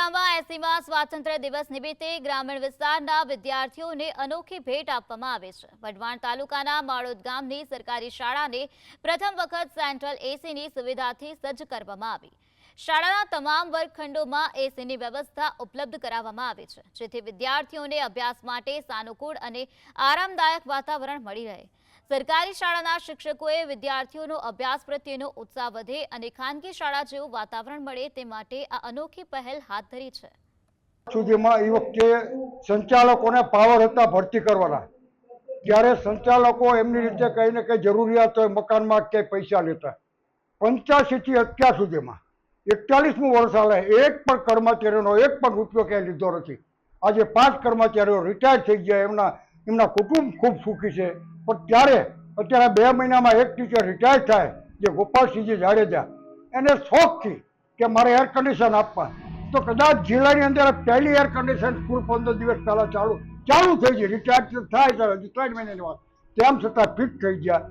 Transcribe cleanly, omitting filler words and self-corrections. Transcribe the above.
જિલ્લામાં 80મા સ્વાતંત્ર્ય દિવસ નિમિત્તે ગ્રામીણ વિસ્તારના વિદ્યાર્થીઓને અનોખી ભેટ આપવામાં આવે છે। વઢવાણ તાલુકાના માળોદ ગામની સરકારી શાળાને પ્રથમ વખત સેન્ટ્રલ એસીની સુવિધાથી સજ્જ કરવામાં આવી। શાળાના તમામ વર્ગખંડોમાં એસીની વ્યવસ્થા ઉપલબ્ધ કરાવવામાં આવી છે, જેથી વિદ્યાર્થીઓને અભ્યાસ માટે સાનુકૂળ અને આરામદાયક વાતાવરણ મળી રહે। સરકારી શાળાના શિક્ષકોએ વિદ્યાર્થીઓનો અભ્યાસ પ્રત્યેનો ઉત્સાહ વધે અને ખાનગી શાળા જેવું વાતાવરણ મળે તે માટે આ અનોખી પહેલ હાથ ધરી છે। સુધીમાં એ વખતે સંચાલકોને પાવર હતા ભરતી કરવાના, ત્યારે સંચાલકો એમની રીતે કંઈ ને કંઈ જરૂરિયાત હોય મકાનમાં કે પૈસા લેતા। 85 થી અત્યાર સુધીમાં 41મું વર્ષ હાલે એક પણ કર્મચારીનો એક પણ રૂપિયો ક્યાંય લીધો નથી। આજે 5 કર્મચારીઓ રિટાયર થઈ ગયા, એમના કુટુંબ ખૂબ સુખી છે। પણ ત્યારે અત્યારે 2 મહિનામાં એક ટીચર રિટાયર થાય, જે ગોપાલસિંહજી જાડેજા, એને શોખથી કે મારે એર કન્ડિશન આપવા, તો કદાચ જિલ્લાની અંદર પહેલી એર કન્ડિશન સ્કૂલ 15 દિવસ પહેલાં ચાલુ થઈ ગઈ। રિટાયર થાય ત્યારે 3 મહિનાની વાત, તેમ છતાં ફિટ થઈ ગયા।